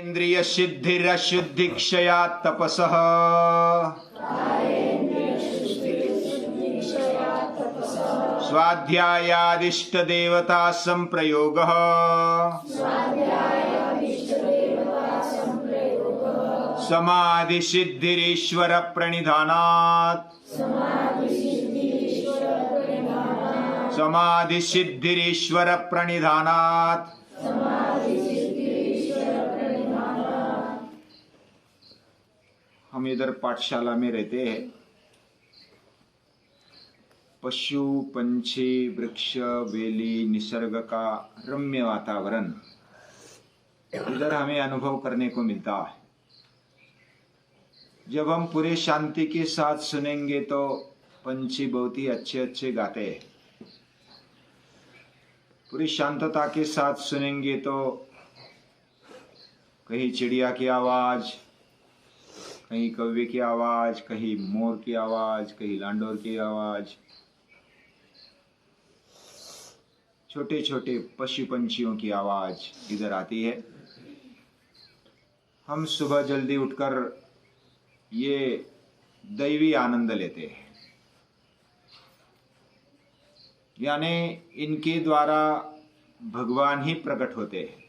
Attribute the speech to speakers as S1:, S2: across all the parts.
S1: इंद्रिय सिद्धिरशुद्धिक्षया तपसः स्वाध्यायादिष्ट देवता संप्रयोगः समाधि सिद्धिरीश्वर प्रणिधानात् समाधि सिद्धिरीश्वर प्रणिधानात्। हम इधर पाठशाला में रहते हैं। पशु पंछी वृक्ष बेली निसर्ग का रम्य वातावरण इधर हमें अनुभव करने को मिलता है। जब हम पूरे शांति के साथ सुनेंगे तो पंछी बहुत ही अच्छे अच्छे गाते हैं। पूरी शांतता के साथ सुनेंगे तो कहीं चिड़िया की आवाज, कहीं कौवे की आवाज, कहीं मोर की आवाज, कहीं लांडोर की आवाज, छोटे छोटे पशु पंछियों की आवाज इधर आती है। हम सुबह जल्दी उठकर ये दैवी आनंद लेते हैं, यानी इनके द्वारा भगवान ही प्रकट होते हैं।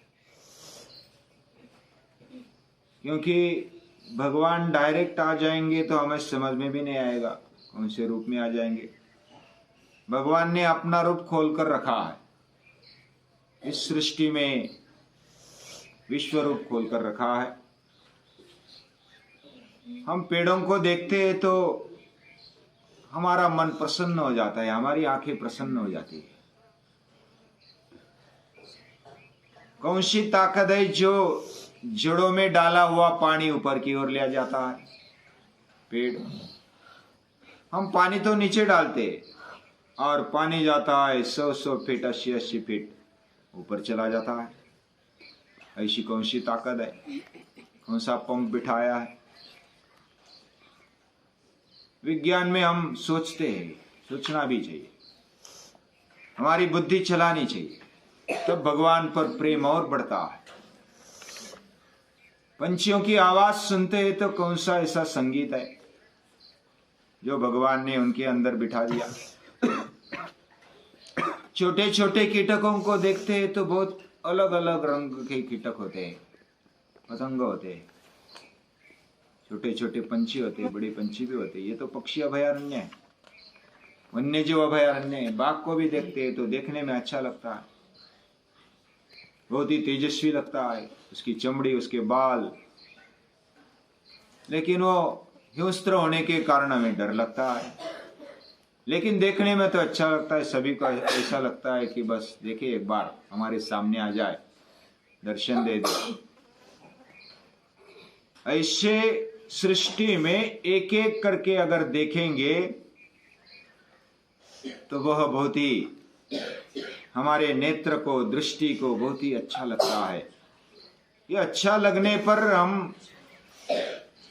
S1: क्योंकि भगवान डायरेक्ट आ जाएंगे तो हमें समझ में भी नहीं आएगा कौन से रूप में आ जाएंगे। भगवान ने अपना रूप खोल कर रखा है इस सृष्टि में, विश्व रूप खोल कर रखा है। हम पेड़ों को देखते हैं तो हमारा मन प्रसन्न हो जाता है, हमारी आंखें प्रसन्न हो जाती है। कौन सी ताकत है जो जड़ों में डाला हुआ पानी ऊपर की ओर ले जाता है? पेड़। हम पानी तो नीचे डालते और पानी जाता है 100 फीट 80 फीट ऊपर चला जाता है। ऐसी कौन सी ताकत है? कौन सा पंप बिठाया है? विज्ञान में हम सोचते हैं, सोचना भी चाहिए, हमारी बुद्धि चलानी चाहिए, तब भगवान पर प्रेम और बढ़ता है। पंछियों की आवाज सुनते हैं तो कौन सा ऐसा संगीत है जो भगवान ने उनके अंदर बिठा दिया। छोटे छोटे कीटकों को देखते हैं तो बहुत अलग अलग रंग के कीटक होते हैं, पतंग होते हैं, छोटे छोटे पंछी होते हैं, बड़े पंछी भी होते हैं। ये तो पक्षी अभयारण्य है, वन्य जीव अभयारण्य है। बाघ को भी देखते हैं तो देखने में अच्छा लगता है, बहुत ही तेजस्वी लगता है, उसकी चमड़ी, उसके बाल, लेकिन वो हिंस्र होने के कारण हमें डर लगता है। लेकिन देखने में तो अच्छा लगता है, सभी को ऐसा लगता है कि बस देखे एक बार हमारे सामने आ जाए, दर्शन दे दे। ऐसे सृष्टि में एक एक करके अगर देखेंगे तो वह बहुत ही हमारे नेत्र को, दृष्टि को बहुत ही अच्छा लगता है। ये अच्छा लगने पर हम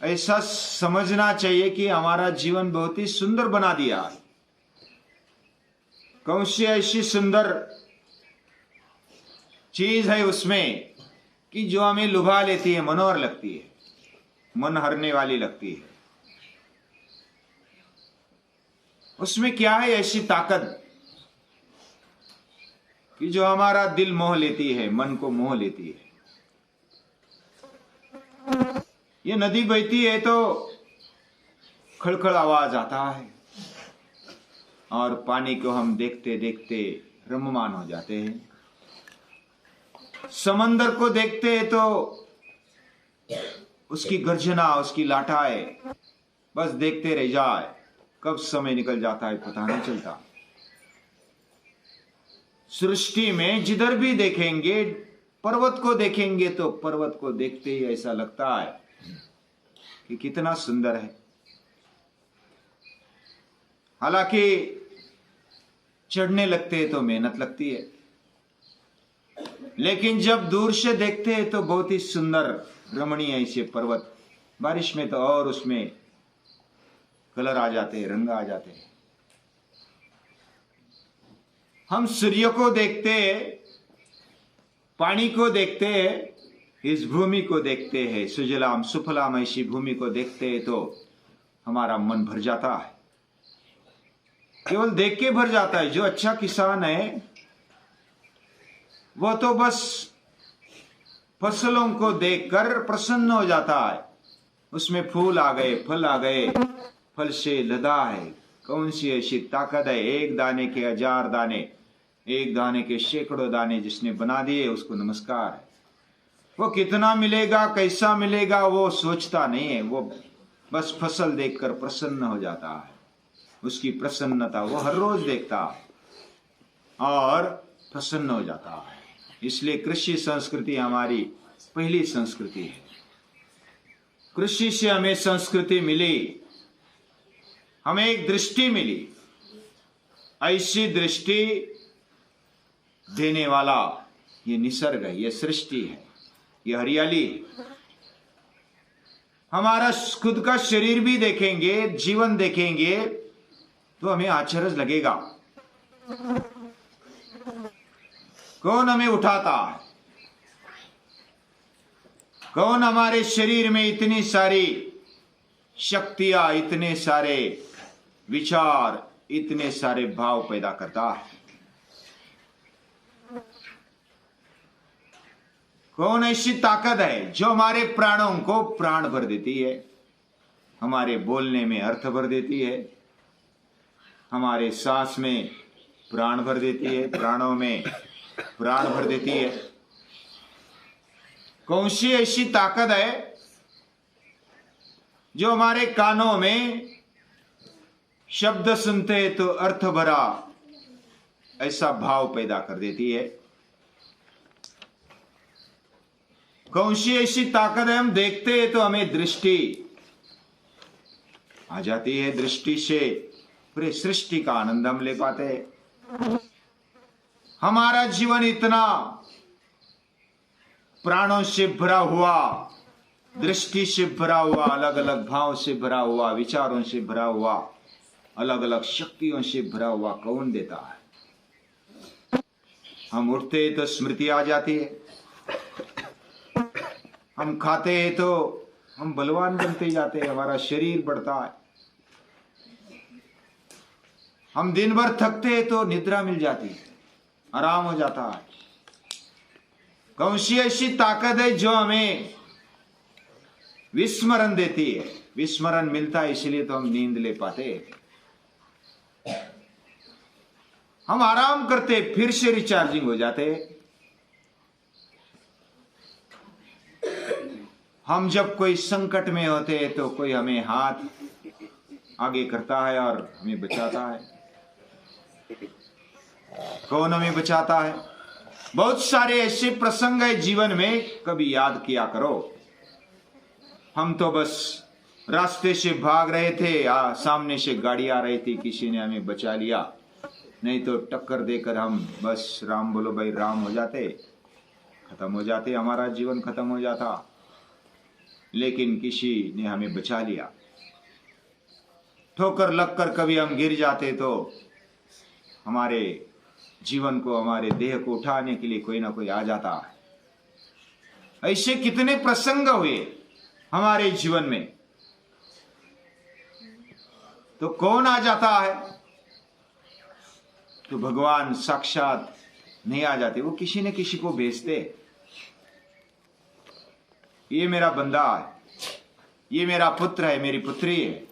S1: ऐसा समझना चाहिए कि हमारा जीवन बहुत ही सुंदर बना दिया है। कौन सी ऐसी सुंदर चीज है उसमें कि जो हमें लुभा लेती है, मनोहर लगती है, मन हरने वाली लगती है। उसमें क्या है ऐसी ताकत कि जो हमारा दिल मोह लेती है, मन को मोह लेती है। ये नदी बहती है तो खड़खड़ आवाज आता है और पानी को हम देखते देखते रममान हो जाते हैं। समंदर को देखते हैं तो उसकी गर्जना, उसकी लाटाएं, बस देखते रह जाए, कब समय निकल जाता है पता नहीं चलता। सृष्टि में जिधर भी देखेंगे, पर्वत को देखेंगे तो पर्वत को देखते ही ऐसा लगता है कि कितना सुंदर है। हालांकि चढ़ने लगते हैं तो मेहनत लगती है, लेकिन जब दूर से देखते हैं तो बहुत ही सुंदर रमणीय ऐसे पर्वत। बारिश में तो और उसमें कलर आ जाते हैं, रंग आ जाते हैं। हम सूर्य को देखते हैं, पानी को देखते हैं, इस भूमि को देखते हैं, सुजलाम सुफलाम ऐसी भूमि को देखते हैं तो हमारा मन भर जाता है, केवल देख के भर जाता है। जो अच्छा किसान है वो तो बस फसलों को देखकर प्रसन्न हो जाता है। उसमें फूल आ गए, फल आ गए, फल से लदा है। कौन सी ऐसी ताकत है, एक दाने के 1000 दाने, एक दाने के सैकड़ों दाने जिसने बना दिए उसको नमस्कार है। वो कितना मिलेगा, कैसा मिलेगा वो सोचता नहीं है, वो बस फसल देखकर प्रसन्न हो जाता है। उसकी प्रसन्नता वो हर रोज देखता और प्रसन्न हो जाता है। इसलिए कृषि संस्कृति हमारी पहली संस्कृति है। कृषि से हमें संस्कृति मिली, हमें एक दृष्टि मिली। ऐसी दृष्टि देने वाला ये निसर्ग है, ये सृष्टि है, ये हरियाली है। हमारा खुद का शरीर भी देखेंगे, जीवन देखेंगे तो हमें आश्चर्य लगेगा। कौन हमें उठाता है, कौन हमारे शरीर में इतनी सारी शक्तियां, इतने सारे विचार, इतने सारे भाव पैदा करता है। कौन ऐसी ताकत है जो हमारे प्राणों को प्राण भर देती है, हमारे बोलने में अर्थ भर देती है, हमारे सांस में प्राण भर देती है, प्राणों में प्राण भर देती है। कौन सी ऐसी ताकत है जो हमारे कानों में शब्द सुनते तो अर्थ भरा ऐसा भाव पैदा कर देती है। कौन सी ऐसी ताकत है, हम देखते हैं तो हमें दृष्टि आ जाती है, दृष्टि से पूरे सृष्टि का आनंद हम ले पाते हैं। हमारा जीवन इतना प्राणों से भरा हुआ, दृष्टि से भरा हुआ, अलग अलग भाव से भरा हुआ, विचारों से भरा हुआ, अलग अलग शक्तियों से भरा हुआ कौन देता है? हम उठते तो स्मृति आ जाती है, हम खाते हैं तो हम बलवान बनते जाते हैं, हमारा शरीर बढ़ता है। हम दिन भर थकते हैं तो निद्रा मिल जाती है, आराम हो जाता है। कौन सी ऐसी ताकत है जो हमें विस्मरण देती है? विस्मरण मिलता है इसलिए तो हम नींद ले पाते हैं, हम आराम करते फिर से रिचार्जिंग हो जाते। हम जब कोई संकट में होते हैं तो कोई हमें हाथ आगे करता है और हमें बचाता है। कौन हमें बचाता है? बहुत सारे ऐसे प्रसंग है जीवन में, कभी याद किया करो। हम तो बस रास्ते से भाग रहे थे, सामने से गाड़ी आ रही थी, किसी ने हमें बचा लिया, नहीं तो टक्कर देकर हम बस राम बोलो भाई राम हो जाते, खत्म हो जाते, हमारा जीवन खत्म हो जाता। लेकिन किसी ने हमें बचा लिया। ठोकर लगकर कभी हम गिर जाते तो हमारे जीवन को, हमारे देह को उठाने के लिए कोई ना कोई आ जाता है। ऐसे कितने प्रसंग हुए हमारे जीवन में, तो कौन आ जाता है? तो भगवान साक्षात नहीं आ जाते, वो किसी न किसी को भेजते। ये मेरा बंदा है, ये मेरा पुत्र है, मेरी पुत्री है,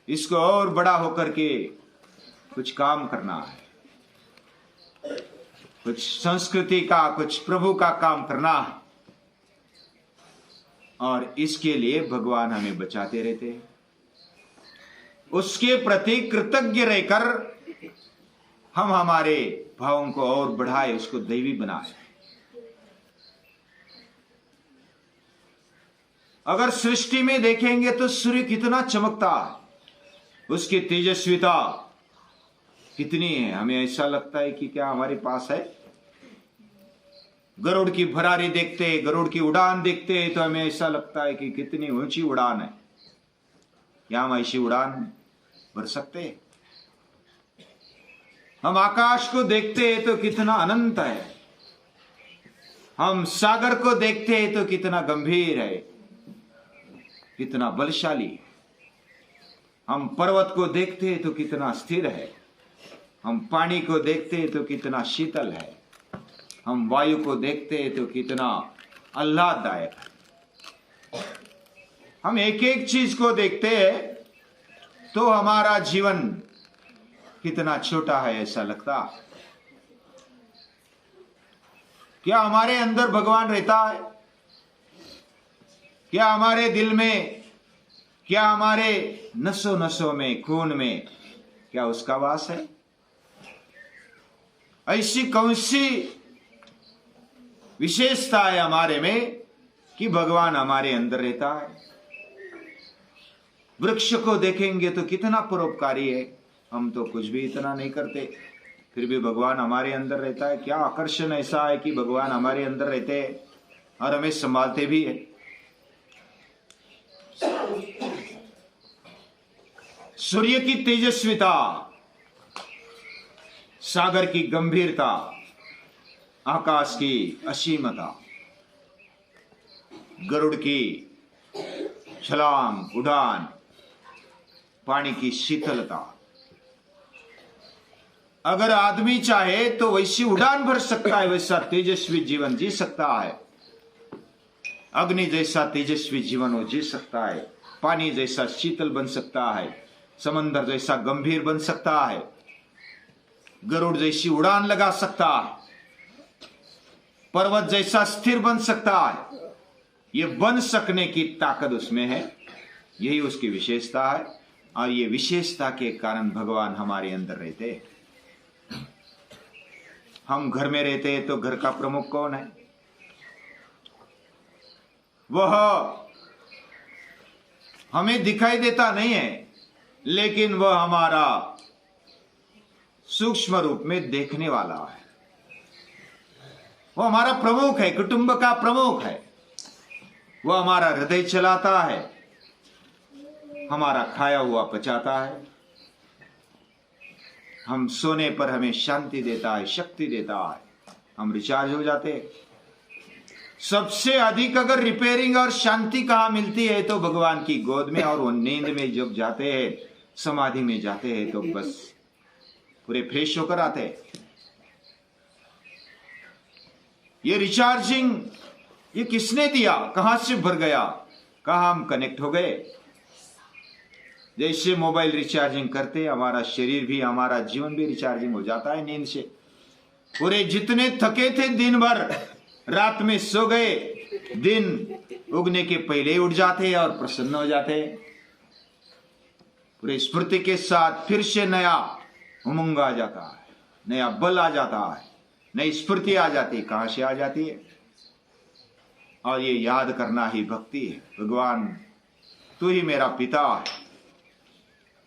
S1: इसको और बड़ा होकर के कुछ काम करना है, कुछ संस्कृति का, कुछ प्रभु का काम करना है। और इसके लिए भगवान हमें बचाते रहते हैं। उसके प्रति कृतज्ञ रहकर हम हमारे भावों को और बढ़ाए, उसको दैवी बनाए। अगर सृष्टि में देखेंगे तो सूर्य कितना चमकता है, उसकी तेजस्विता कितनी है, हमें ऐसा लगता है कि क्या हमारे पास है। गरुड़ की भरारी देखते, गरुड़ की उड़ान देखते तो हमें ऐसा लगता है कि कितनी ऊंची उड़ान है, क्या हम ऐसी उड़ान भर सकते? हम आकाश को देखते हैं तो कितना अनंत है, हम सागर को देखते हैं तो कितना गंभीर है, कितना बलशाली है। हम पर्वत को देखते हैं तो कितना स्थिर है। हम पानी को देखते हैं तो कितना शीतल है। हम वायु को देखते हैं तो कितना आह्लाददायक है। हम एक एक चीज को देखते हैं तो हमारा जीवन कितना छोटा है ऐसा लगता है। क्या हमारे अंदर भगवान रहता है? क्या हमारे दिल में, क्या हमारे नसों नसों में, खून में क्या उसका वास है? ऐसी कौन सी विशेषता है हमारे में कि भगवान हमारे अंदर रहता है? वृक्ष को देखेंगे तो कितना परोपकारी है, हम तो कुछ भी इतना नहीं करते, फिर भी भगवान हमारे अंदर रहता है। क्या आकर्षण ऐसा है कि भगवान हमारे अंदर रहते हैं और हमें संभालते भी है। सूर्य की तेजस्विता, सागर की गंभीरता, आकाश की असीमता, गरुड़ की छलांग उड़ान, पानी की शीतलता। अगर आदमी चाहे तो वैसी उड़ान भर सकता है, वैसा तेजस्वी जीवन जी सकता है। अग्नि जैसा तेजस्वी जीवन वो जी सकता है। पानी जैसा शीतल बन सकता है। समंदर जैसा गंभीर बन सकता है। गरुड़ जैसी उड़ान लगा सकता है। पर्वत जैसा स्थिर बन सकता है। ये बन सकने की ताकत उसमें है, यही उसकी विशेषता है। और ये विशेषता के कारण भगवान हमारे अंदर रहते हैं। हम घर में रहते हैं तो घर का प्रमुख कौन है? वह हमें दिखाई देता नहीं है, लेकिन वह हमारा सूक्ष्म रूप में देखने वाला है। वह हमारा प्रमुख है, कुटुंब का प्रमुख है। वह हमारा हृदय चलाता है, हमारा खाया हुआ पचाता है। हम सोने पर हमें शांति देता है, शक्ति देता है, हम रिचार्ज हो जाते हैं। सबसे अधिक अगर रिपेयरिंग और शांति कहां मिलती है तो भगवान की गोद में। और वो नींद में जब जाते हैं, समाधि में जाते हैं तो बस पूरे फ्रेश होकर आते हैं। ये रिचार्जिंग ये किसने दिया? कहां से भर गया? कहां हम कनेक्ट हो गए? जैसे मोबाइल रिचार्जिंग करते, हमारा शरीर भी, हमारा जीवन भी रिचार्जिंग हो जाता है नींद से। पूरे जितने थके थे दिन भर, रात में सो गए, दिन उगने के पहले ही उठ जाते और प्रसन्न हो जाते। पूरे स्फूर्ति के साथ फिर से नया उमंग आ जाता है, नया बल आ जाता है, नई स्फूर्ति आ जाती है। कहां से आ जाती है? और ये याद करना ही भक्ति है। भगवान तू ही मेरा पिता है,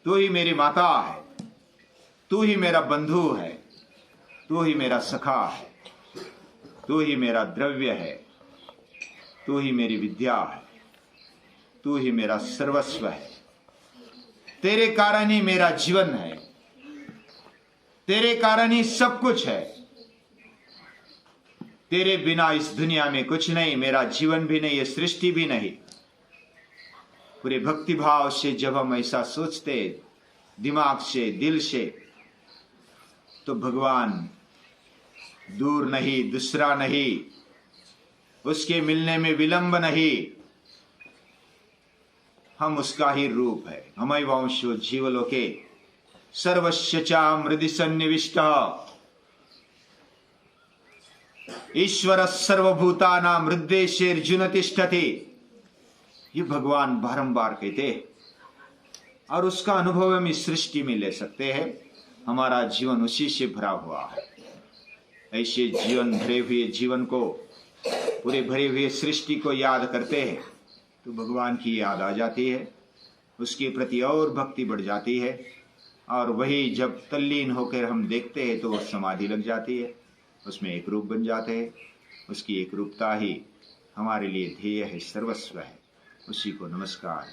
S1: तू ही मेरी माता है, तू ही मेरा बंधु है, तू ही मेरा सखा है, तू ही मेरा द्रव्य है, तू ही मेरी विद्या है, तू ही मेरा सर्वस्व है। तेरे कारण ही मेरा जीवन है, तेरे कारण ही सब कुछ है। तेरे बिना इस दुनिया में कुछ नहीं, मेरा जीवन भी नहीं, ये सृष्टि भी नहीं। पूरे भक्ति भाव से जब हम ऐसा सोचते, दिमाग से, दिल से, तो भगवान दूर नहीं, दूसरा नहीं, उसके मिलने में विलंब नहीं, हम उसका ही रूप है। हमय वंशो जीवलोके सर्वस्य च हृदि सन्निविष्टः ईश्वर सर्वभूतानां हृदयेर्जुन तिष्ठति। ये भगवान बारंबार कहते हैं और उसका अनुभव हम इस सृष्टि में ले सकते हैं। हमारा जीवन उसी से भरा हुआ है। ऐसे जीवन भरे हुए जीवन को, पूरे भरे हुए सृष्टि को याद करते हैं तो भगवान की याद आ जाती है, उसके प्रति और भक्ति बढ़ जाती है। और वही जब तल्लीन होकर हम देखते हैं तो वो समाधि लग जाती है, उसमें एक रूप बन जाते हैं। उसकी एक रूपता ही हमारे लिए ध्येय है, सर्वस्व है। उसी को नमस्कार।